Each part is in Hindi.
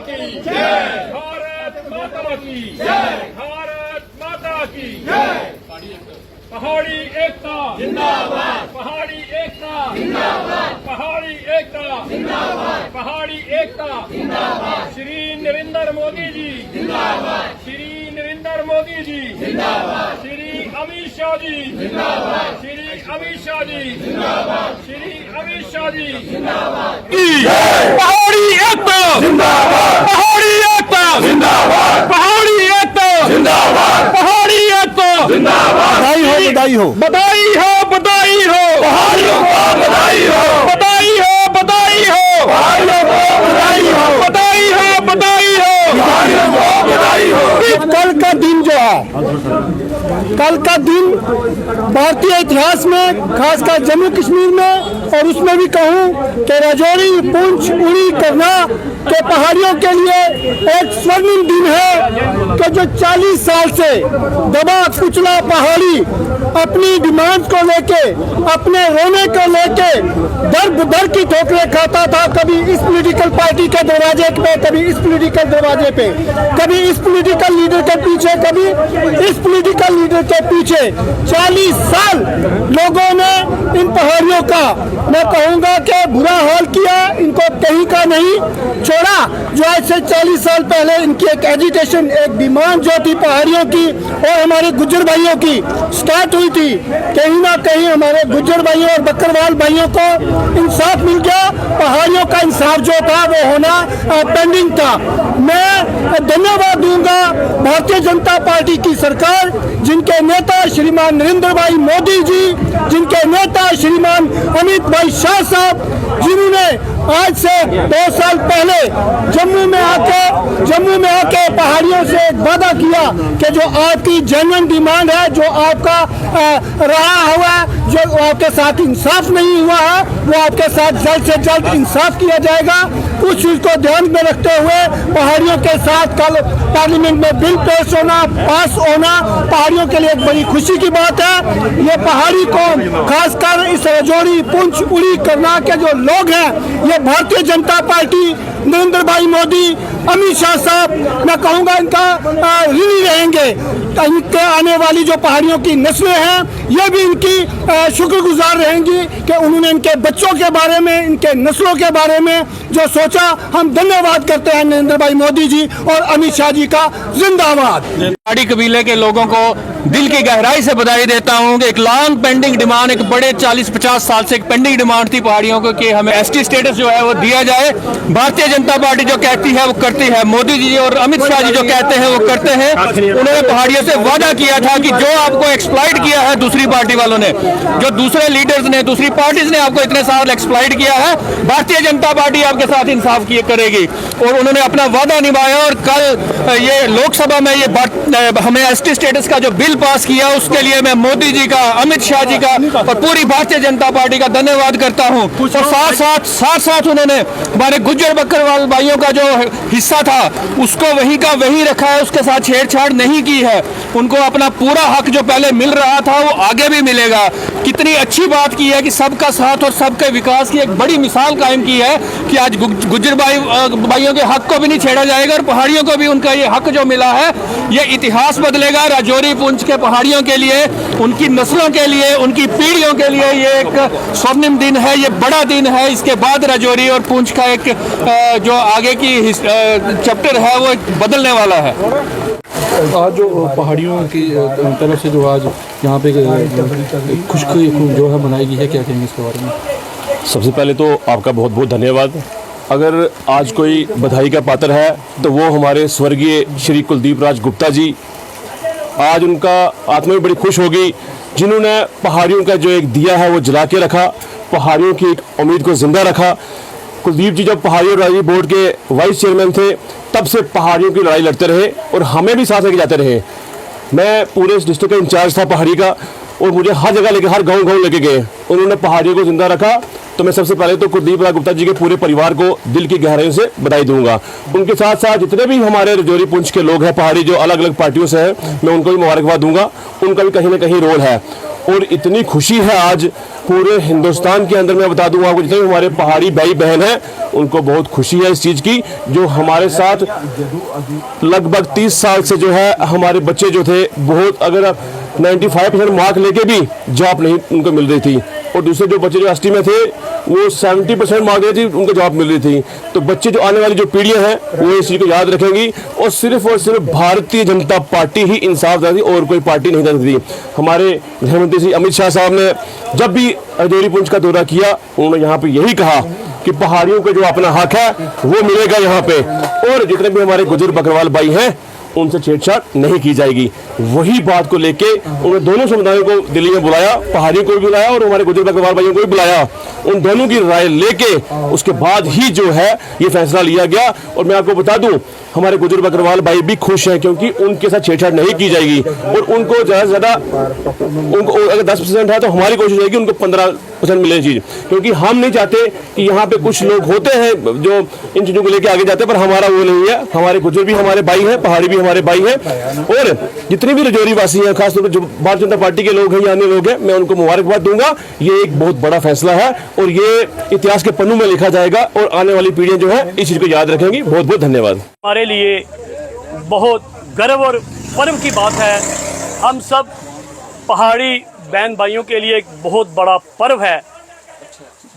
की जय, भारत माता की जय, भारत माता की जय। पहाड़ी एकता जिंदाबाद, पहाड़ी एकता जिंदाबाद, पहाड़ी एकता जिंदाबाद, पहाड़ी एकता जिंदाबाद। श्री नरेंद्र मोदी जी जिंदाबाद, श्री नरेंद्र मोदी जी जिंदाबाद, श्री अमित शाह जी जिंदाबाद, श्री अमित शाह जी जिंदाबाद, श्री अमित शाह जी जिंदाबाद। पहाड़ी एकता जिंदाबाद, पहाड़ी एकता जिंदाबाद, पहाड़ी एकता जिंदाबाद, पहाड़ी एकता जिंदाबाद। बधाई हो, बधाई हो, बधाई हो, पहाड़ियों को बधाई हो, बधाई हो, बधाई हो, पहाड़ियों को बधाई हो, बधाई हो, बधाई हो, पहाड़ियों को बधाई हो। कल का दिन जो है, कल का दिन भारतीय इतिहास में, खासकर जम्मू कश्मीर में और उसमें भी कहूँ कि राजौरी, पुंछ, उड़ी, करना के पहाड़ियों के लिए एक स्वर्णिम दिन है कि जो 40 साल से दबा कुचला पहाड़ी अपनी डिमांड को लेके, अपने रोने को लेके दर की ठोकरें खाता था। कभी इस पॉलिटिकल पार्टी के दरवाजे पे, कभी इस पॉलिटिकल दरवाजे पे, कभी इस पॉलिटिकल लीडर के पीछे, कभी इस पॉलिटिकल लीडर के पीछे। 40 साल लोगों ने इन पहाड़ियों का, मैं कहूँगा कि बुरा हाल किया, इनको कहीं का नहीं छोड़ा। जो आज से 40 साल पहले इनकी एक एजिटेशन, एक डिमांड जो थी पहाड़ियों की और हमारे गुज्जर भाइयों की स्टार्ट हुई थी, कहीं ना कहीं हमारे गुज्जर भाइयों और बकरवाल भाइयों को इंसाफ मिल गया। पहाड़ियों का इंसाफ जो था वो होना पेंडिंग था। मैं धन्यवाद दूंगा भारतीय जनता पार्टी की सरकार, जिनके नेता श्रीमान नरेंद्र भाई मोदी जी, जिनके नेता श्रीमान अमित भाई शाह साहब, जिन्होंने आज से 2 साल पहले जम्मू में आके पहाड़ियों से एक वादा किया कि जो आपकी जेन्युइन डिमांड है, जो आपका रहा हुआ, जो आपके साथ इंसाफ नहीं हुआ है, वो आपके साथ जल्द से जल्द इंसाफ किया जाएगा। उस चीज को ध्यान में रखते हुए पहाड़ियों के साथ कल पार्लियामेंट में बिल पास होना पहाड़ियों के लिए एक बड़ी खुशी की बात है। ये पहाड़ी को, खासकर इस राजौरी, पुंछ, उड़ी, करना के जो लोग हैं, ये भारतीय जनता पार्टी, नरेंद्र भाई मोदी, अमित शाह साहब, मैं कहूँगा इनका ऋणी रहेंगे। इनके आने वाली जो पहाड़ियों की नस्लें हैं, ये भी इनकी शुक्रगुजार रहेंगी कि उन्होंने इनके बच्चों के बारे में, इनके नस्लों के बारे में जो सोचा। हम धन्यवाद करते हैं नरेंद्र भाई मोदी जी और अमित शाह जी का। जिंदाबाद। पहाड़ी कबीले के लोगों को दिल की गहराई से बधाई देता हूं कि एक लॉन्ग पेंडिंग डिमांड, एक बड़े 40-50 साल से एक पेंडिंग डिमांड थी पहाड़ियों को कि हमें एसटी स्टेटस जो है वो दिया जाए। भारतीय जनता पार्टी जो कहती है वो करती है, मोदी जी और अमित शाह जी जो कहते हैं वो करते हैं। उन्होंने पहाड़ियों से वादा किया था कि जो आपको एक्सप्लॉइट किया है दूसरी पार्टी वालों ने, जो दूसरे लीडर्स ने, दूसरी पार्टीज ने आपको इतने साल एक्सप्लॉइट किया है, भारतीय जनता पार्टी आपके साथ इंसाफ करेगी। और उन्होंने अपना वादा निभाया और कल ये लोकसभा में ये हमें एसटी स्टेटस का जो बिल पास किया, उसके लिए मैं मोदी जी का, अमित शाह जी का और पूरी भारतीय जनता पार्टी का धन्यवाद करता हूं। और साथ उन्होंने हमारे गुज्जर बकरवाल भाइयों का जो हिस्सा था उसको वहीं का वहीं रखा है, उसके साथ छेड़छाड़ नहीं की है। उनको अपना पूरा हक जो पहले मिल रहा था वो आगे भी मिलेगा। कितनी अच्छी बात की है कि सबका साथ और सबके विकास की एक बड़ी मिसाल कायम की है कि आज गुज्जर भाइयों के हक को भी नहीं छेड़ा जाएगा और पहाड़ियों को भी उनका ये हक जो मिला है, ये इतिहास बदलेगा राजौरी, पुंछ के पहाड़ियों के लिए, उनकी नस्लों के लिए, उनकी पीढ़ियों के लिए। ये एक स्वर्णिम दिन है, ये बड़ा दिन है। इसके बाद राजौरी और पुंछ का एक जो आगे की चैप्टर है वो बदलने वाला है। आज जो पहाड़ियों की तरफ से जो आज यहाँ पे खुशकी जो है मनाई गई है, क्या कहेंगे इसके बारे में? सबसे पहले तो आपका बहुत बहुत धन्यवाद। अगर आज कोई बधाई का पात्र है तो वो हमारे स्वर्गीय श्री कुलदीप राज गुप्ता जी। आज उनका आत्मा भी बड़ी खुश होगी, जिन्होंने पहाड़ियों का जो एक दिया है वो जला के रखा, पहाड़ियों की एक उम्मीद को जिंदा रखा। कुलदीप जी जब पहाड़ियों राज्य बोर्ड के वाइस चेयरमैन थे, तब से पहाड़ियों की लड़ाई लड़ते रहे और हमें भी साथ लेके जाते रहे। मैं पूरे इस डिस्ट्रिक्ट का इंचार्ज था पहाड़ी का और मुझे हर जगह लेके, हर गांव लेके गए। उन्होंने पहाड़ियों को जिंदा रखा। तो मैं सबसे पहले तो कुलदीप राज गुप्ता जी के पूरे परिवार को दिल की गहराइयों से बधाई दूंगा। उनके साथ साथ जितने भी हमारे राजौरी पुंछ के लोग हैं पहाड़ी, जो अलग अलग पार्टियों से हैं, मैं उनको भी मुबारकबाद दूंगा। उनका भी कहीं ना कहीं रोल है। और इतनी खुशी है आज पूरे हिंदुस्तान के अंदर। मैं बता दूं आपको, जितने भी हमारे पहाड़ी भाई बहन हैं उनको बहुत खुशी है इस चीज़ की, जो हमारे साथ लगभग 30 साल से जो है हमारे बच्चे जो थे, बहुत अगर 95% मार्क लेके भी जॉब नहीं उनको मिल रही थी, और दूसरे जो बच्चे जो एसटी में थे वो 70% मार्क लेते थी, उनको जॉब मिल रही थी। तो बच्चे जो आने वाली जो पीढ़ियां हैं वो इस चीज़ को याद रखेंगी, और सिर्फ भारतीय जनता पार्टी ही इंसाफ देती, और कोई पार्टी नहीं देती। हमारे गृहमंत्री श्री अमित शाह साहब ने जब भी राजौरी पुंछ का दौरा किया, उन्होंने यहाँ पे यही कहा कि पहाड़ियों को जो अपना हक है वो मिलेगा यहाँ पे, और जितने भी हमारे गुजर बकरवाल भाई हैं उनसे छेड़छाड़ नहीं की जाएगी। वही बात को लेके उन्होंने दोनों समुदायों को दिल्ली में बुलाया, पहाड़ियों को भी बुलाया और हमारे गुजर बकरवाल भाइयों को भी बुलाया। उन दोनों की राय लेके उसके बाद ही जो है ये फैसला लिया गया। और मैं आपको बता दूं, हमारे गुजर बकरवाल भाई भी खुश हैं, क्योंकि उनके साथ छेड़छाड़ नहीं की जाएगी, और उनको ज़्यादा से ज़्यादा उनको अगर 10% है तो हमारी कोशिश रहेगी उनको 15% मिले चीज़, क्योंकि हम नहीं चाहते कि यहाँ पे कुछ लोग होते हैं जो इन चीज़ों को लेके आगे जाते हैं, पर हमारा वो नहीं है। हमारे गुजर भी हमारे भाई हैं, पहाड़ी भी हमारे भाई हैं, और जितने भी राजौरी वासी हैं, खासतौर पर जो भारतीय जनता पार्टी के लोग हैं या अन्य लोग हैं, मैं उनको मुबारकबाद दूंगा। ये एक बहुत बड़ा फैसला है और ये इतिहास के पन्नों में लिखा जाएगा, और आने वाली पीढ़ियां जो है इस चीज़ को याद रखेंगी। बहुत बहुत धन्यवाद। हमारे लिए बहुत गर्व और पर्व की बात है। हम सब पहाड़ी बहन भाइयों के लिए एक बहुत बड़ा पर्व है,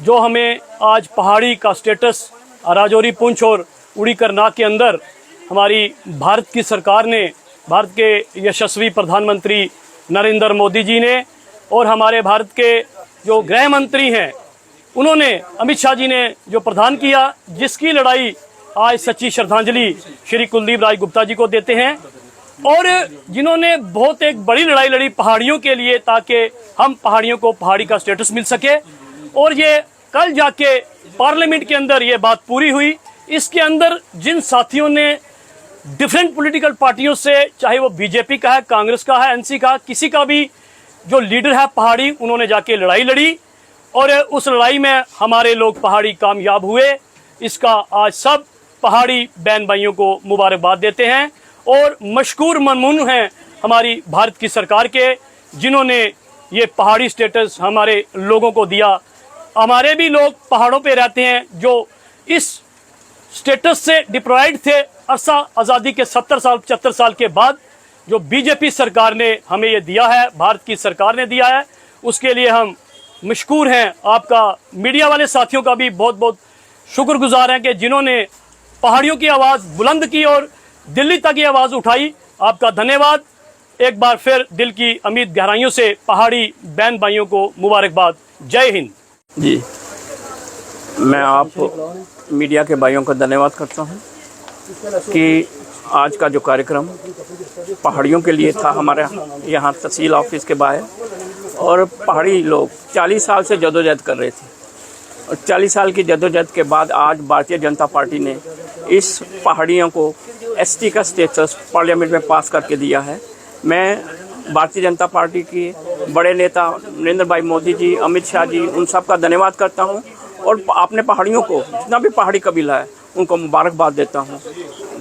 जो हमें आज पहाड़ी का स्टेटस राजौरी पुंछ और उड़ी करनाक के अंदर हमारी भारत की सरकार ने, भारत के यशस्वी प्रधानमंत्री नरेंद्र मोदी जी ने और हमारे भारत के जो गृह मंत्री हैं उन्होंने, अमित शाह जी ने जो प्रदान किया, जिसकी लड़ाई आज सच्ची श्रद्धांजलि श्री कुलदीप राज गुप्ता जी को देते हैं, और जिन्होंने बहुत एक बड़ी लड़ाई लड़ी पहाड़ियों के लिए, ताकि हम पहाड़ियों को पहाड़ी का स्टेटस मिल सके। और ये कल जाके पार्लियामेंट के अंदर ये बात पूरी हुई। इसके अंदर जिन साथियों ने डिफरेंट पॉलिटिकल पार्टियों से, चाहे वो बीजेपी का है, कांग्रेस का है, एनसी का, किसी का भी जो लीडर है पहाड़ी, उन्होंने जाके लड़ाई लड़ी, और उस लड़ाई में हमारे लोग पहाड़ी कामयाब हुए। इसका आज सब पहाड़ी बहन भाइयों को मुबारकबाद देते हैं, और मशकूर ममनून हैं हमारी भारत की सरकार के, जिन्होंने ये पहाड़ी स्टेटस हमारे लोगों को दिया। हमारे भी लोग पहाड़ों पे रहते हैं जो इस स्टेटस से डिप्राइव्ड थे अरसा आज़ादी के 70 साल 75 साल के बाद। जो बीजेपी सरकार ने हमें ये दिया है, भारत की सरकार ने दिया है, उसके लिए हम मशकूर हैं। आपका मीडिया वाले साथियों का भी बहुत बहुत शुक्रगुजार हैं कि जिन्होंने पहाड़ियों की आवाज़ बुलंद की और दिल्ली तक ये आवाज़ उठाई। आपका धन्यवाद। एक बार फिर दिल की अमीद गहराइयों से पहाड़ी बहन भाइयों को मुबारकबाद। जय हिंद। जी, मैं आप मीडिया के भाइयों का धन्यवाद करता हूं कि आज का जो कार्यक्रम पहाड़ियों के लिए था हमारे यहाँ तहसील ऑफिस के बाहर, और पहाड़ी लोग 40 साल से जदोजहद कर रहे थे, और 40 साल की जदोजहद के बाद आज भारतीय जनता पार्टी ने इस पहाड़ियों को एसटी का स्टेटस पार्लियामेंट में पास करके दिया है। मैं भारतीय जनता पार्टी की बड़े नेता नरेंद्र भाई मोदी जी, अमित शाह जी, उन सब का धन्यवाद करता हूं, और अपने पहाड़ियों को, जितना भी पहाड़ी कबीला है, उनको मुबारकबाद देता हूं,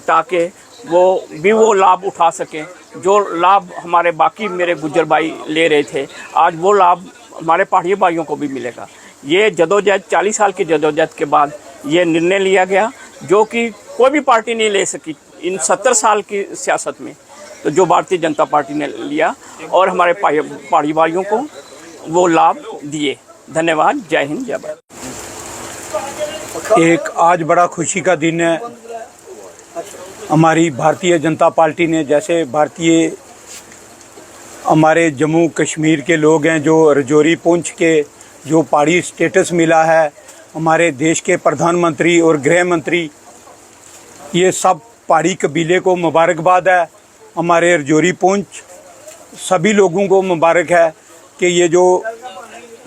ताकि वो भी वो लाभ उठा सकें जो लाभ हमारे बाकी मेरे गुज्जर भाई ले रहे थे। आज वो लाभ हमारे पहाड़ी भाइयों को भी मिलेगा। ये जदोजहद 40 साल की जदोजहद के बाद ये निर्णय लिया गया, जो कि कोई भी पार्टी नहीं ले सकी इन 70 साल की सियासत में, तो जो भारतीय जनता पार्टी ने लिया, और हमारे पहाड़ी भाइयों को वो लाभ दिए। धन्यवाद। जय हिंद, जय भारत। एक आज बड़ा खुशी का दिन है। हमारी भारतीय जनता पार्टी ने, जैसे भारतीय हमारे जम्मू कश्मीर के लोग हैं जो राजौरी पुंछ के जो पहाड़ी स्टेटस मिला है, हमारे देश के प्रधानमंत्री और गृह मंत्री, ये सब पहाड़ी कबीले को मुबारकबाद है। हमारे राजौरी पुंछ सभी लोगों को मुबारक है कि ये जो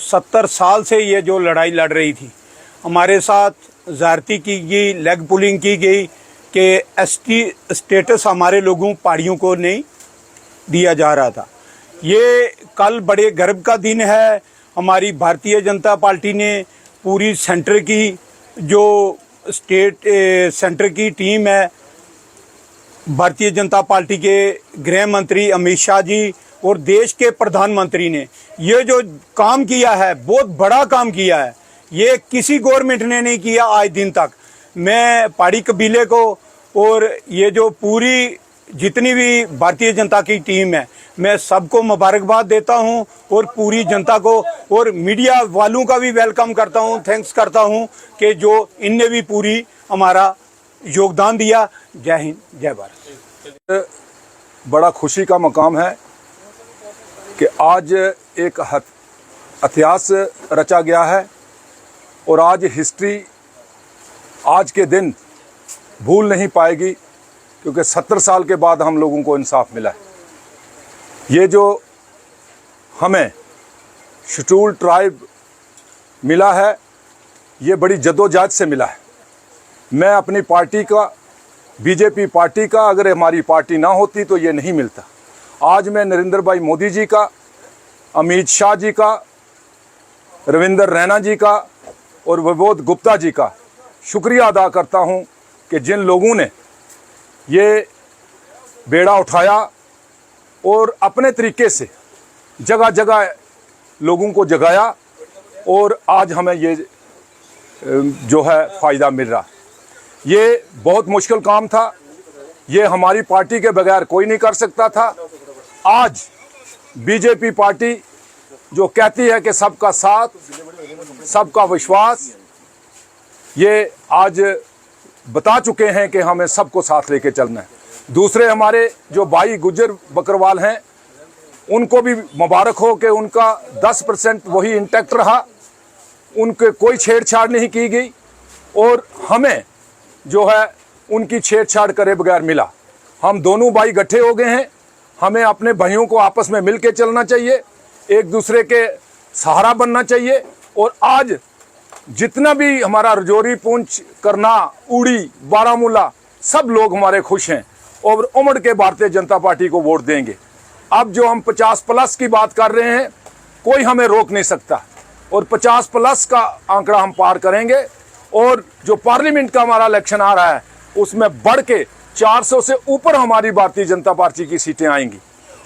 70 साल से ये जो लड़ाई लड़ रही थी, हमारे साथ ज़्यादती की गई, लेग पुलिंग की गई कि एसटी स्टेटस हमारे लोगों पहाड़ियों को नहीं दिया जा रहा था। ये कल बड़े गर्व का दिन है। हमारी भारतीय जनता पार्टी ने पूरी सेंटर की जो सेंटर की टीम है, भारतीय जनता पार्टी के गृह मंत्री अमित शाह जी और देश के प्रधानमंत्री ने ये जो काम किया है, बहुत बड़ा काम किया है। ये किसी गवर्नमेंट ने नहीं किया आज दिन तक। मैं पहाड़ी कबीले को और ये जो पूरी जितनी भी भारतीय जनता की टीम है, मैं सबको मुबारकबाद देता हूं और पूरी जनता को और मीडिया वालों का भी वेलकम करता हूं, थैंक्स करता हूं कि जो इनने भी पूरी हमारा योगदान दिया। जय हिंद, जय भारत। बड़ा खुशी का मकाम है कि आज एक इतिहास रचा गया है और आज हिस्ट्री आज के दिन भूल नहीं पाएगी, क्योंकि 70 साल के बाद हम लोगों को इंसाफ मिला है। ये जो हमें शेड्यूल्ड ट्राइब मिला है, ये बड़ी जद्दोजहद से मिला है। मैं अपनी पार्टी का, बीजेपी पार्टी का, अगर हमारी पार्टी ना होती तो ये नहीं मिलता। आज मैं नरेंद्र भाई मोदी जी का, अमित शाह जी का, रविंदर रैना जी का और विबोध गुप्ता जी का शुक्रिया अदा करता हूं कि जिन लोगों ने ये बेड़ा उठाया और अपने तरीके से जगह जगह लोगों को जगाया और आज हमें ये जो है फ़ायदा मिल रहा। ये बहुत मुश्किल काम था, ये हमारी पार्टी के बगैर कोई नहीं कर सकता था। आज बीजेपी पार्टी जो कहती है कि सबका साथ, सबका विश्वास, ये आज बता चुके हैं कि हमें सबको साथ लेके चलना है। दूसरे हमारे जो भाई गुज्जर बकरवाल हैं, उनको भी मुबारक हो कि उनका 10% वही इंटैक्ट रहा, उनके कोई छेड़छाड़ नहीं की गई और हमें जो है उनकी छेड़छाड़ करे बगैर मिला। हम दोनों भाई इकट्ठे हो गए हैं। हमें अपने भाइयों को आपस में मिल के चलना चाहिए, एक दूसरे के सहारा बनना चाहिए। और आज जितना भी हमारा रजौरी, पुंछ, करना, उड़ी, बारामूला, सब लोग हमारे खुश हैं और उमड़ के भारतीय जनता पार्टी को वोट देंगे। अब जो हम 50+ की बात कर रहे हैं, कोई हमें रोक नहीं सकता और 50+ का आंकड़ा हम पार करेंगे। और जो पार्लियामेंट का हमारा इलेक्शन आ रहा है, उसमें बढ़ के 400 से ऊपर हमारी भारतीय जनता पार्टी की सीटें आएंगी।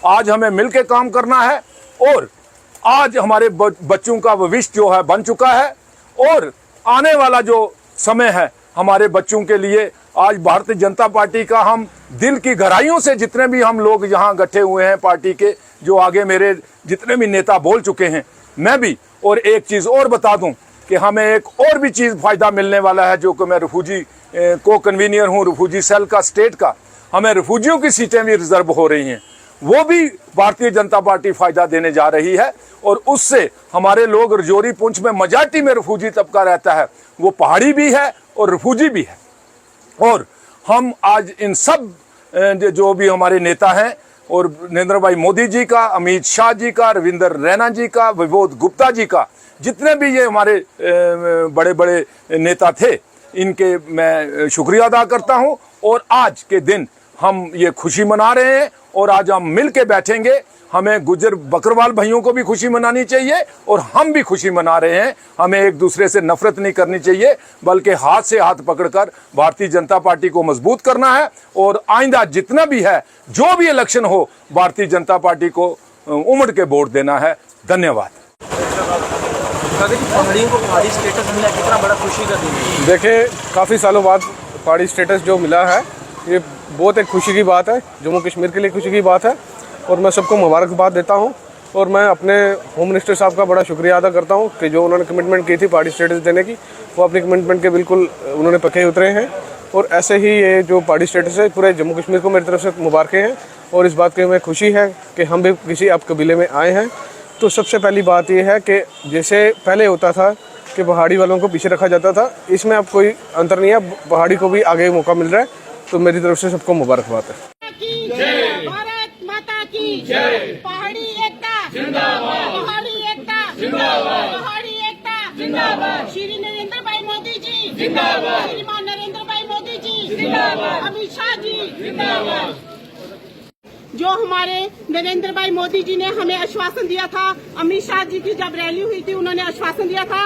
आज हमें मिलकर काम करना है और आज हमारे बच्चों का भविष्य जो है बन चुका है और आने वाला जो समय है हमारे बच्चों के लिए, आज भारतीय जनता पार्टी का हम दिल की गहराइयों से जितने भी हम लोग यहाँ इकट्ठे हुए हैं पार्टी के, जो आगे मेरे जितने भी नेता बोल चुके हैं, मैं भी। और एक चीज़ और बता दूं कि हमें एक और भी चीज़ फ़ायदा मिलने वाला है, जो कि मैं रिफ्यूजी को कन्वीनियर हूँ रिफ्यूजी सेल का स्टेट का। हमें रिफ्यूजियों की सीटें भी रिजर्व हो रही हैं, वो भी भारतीय जनता पार्टी फ़ायदा देने जा रही है। और उससे हमारे लोग रजौरी, पुंछ में मेजॉरिटी में रिफ्यूजी तबका रहता है, वो पहाड़ी भी है और रिफ्यूजी भी है। और हम आज इन सब जो भी हमारे नेता हैं, और नरेंद्र भाई मोदी जी का, अमित शाह जी का, रविंदर रैना जी का, विबोध गुप्ता जी का, जितने भी ये हमारे बड़े बड़े नेता थे, इनके मैं शुक्रिया अदा करता हूं। और आज के दिन हम ये खुशी मना रहे हैं और आज हम मिल के बैठेंगे। हमें गुज्जर बकरवाल भाइयों को भी खुशी मनानी चाहिए और हम भी खुशी मना रहे हैं। हमें एक दूसरे से नफरत नहीं करनी चाहिए, बल्कि हाथ से हाथ पकड़कर भारतीय जनता पार्टी को मजबूत करना है। और आइंदा जितना भी है, जो भी इलेक्शन हो, भारतीय जनता पार्टी को उमड़ के वोट देना है। धन्यवाद। पहाड़ियों को पहाड़ी स्टेटस मिला, कितना बड़ा खुशी का दिन है। देखिए, काफ़ी सालों बाद पहाड़ी स्टेटस जो मिला है, ये बहुत एक खुशी की बात है, जम्मू कश्मीर के लिए खुशी की बात है। और मैं सबको मुबारकबाद देता हूं और मैं अपने होम मिनिस्टर साहब का बड़ा शुक्रिया अदा करता हूं कि जो उन्होंने कमिटमेंट की थी पहाड़ी स्टेटस देने की, वो अपनी कमिटमेंट के बिल्कुल उन्होंने पक्के उतरे हैं। और ऐसे ही ये जो पहाड़ी स्टेटस है, पूरे जम्मू कश्मीर को मेरी तरफ से मुबारकें हैं। और इस बात की हमें खुशी है कि हम भी किसी आप कबीले में आए हैं। तो सबसे पहली बात यह है कि जैसे पहले होता था कि पहाड़ी वालों को पीछे रखा जाता था, इसमें अब कोई अंतर नहीं है, पहाड़ी को भी आगे मौका मिल रहा है। तो मेरी तरफ से सबको मुबारकबाद है। भारत माता की जय। पहाड़ी एकता जिंदाबाद, पहाड़ी एकता जिंदाबाद, पहाड़ी एकता जिंदाबाद। श्री नरेंद्र भाई मोदी जी जिंदाबाद, श्रीमान नरेंद्र भाई मोदी जी जिंदाबाद, अमित शाह जी जिंदाबाद। जो हमारे नरेंद्र भाई मोदी जी ने हमें आश्वासन दिया था, अमित शाह जी की जब रैली हुई थी उन्होंने आश्वासन दिया था।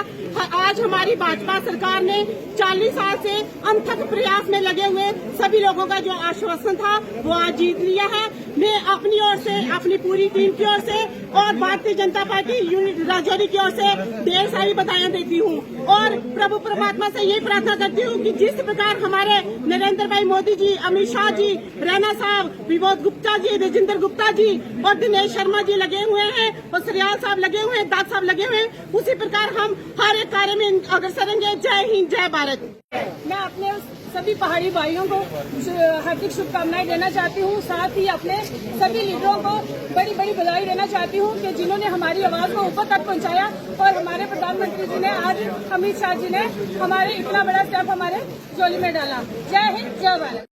आज हमारी भाजपा सरकार ने 40 साल से अनथक प्रयास में लगे हुए सभी लोगों का जो आश्वासन था वो आज जीत लिया है। मैं अपनी ओर से, अपनी पूरी टीम की ओर से और भारतीय जनता पार्टी यूनिट राजौरी की ओर से ढेर सारी बधाइयां देती हूँ और प्रभु परमात्मा से यही प्रार्थना करती हूँ कि जिस प्रकार हमारे नरेंद्र भाई मोदी जी, अमित शाह जी, रैना साहब, विनोद गुप्ता जी, राजेंद्र गुप्ता जी और दिनेश शर्मा जी लगे हुए हैं और सरियाल साहब लगे हुए हैं, दास साहब लगे हुए हैं, उसी प्रकार हम हर एक कार्य में अग्रसर रहेंगे। जय हिंद, जय भारत। मैं अपने सभी पहाड़ी भाइयों को हार्दिक शुभकामनाएं देना चाहती हूँ। साथ ही अपने सभी लीडरों को बड़ी बड़ी बधाई देना चाहती हूँ कि जिन्होंने हमारी आवाज को ऊपर तक पहुँचाया और हमारे प्रधानमंत्री जी ने, आज अमित शाह जी ने हमारे इतना बड़ा स्टेप हमारे झोली में डाला। जय हिंद, जय भारत।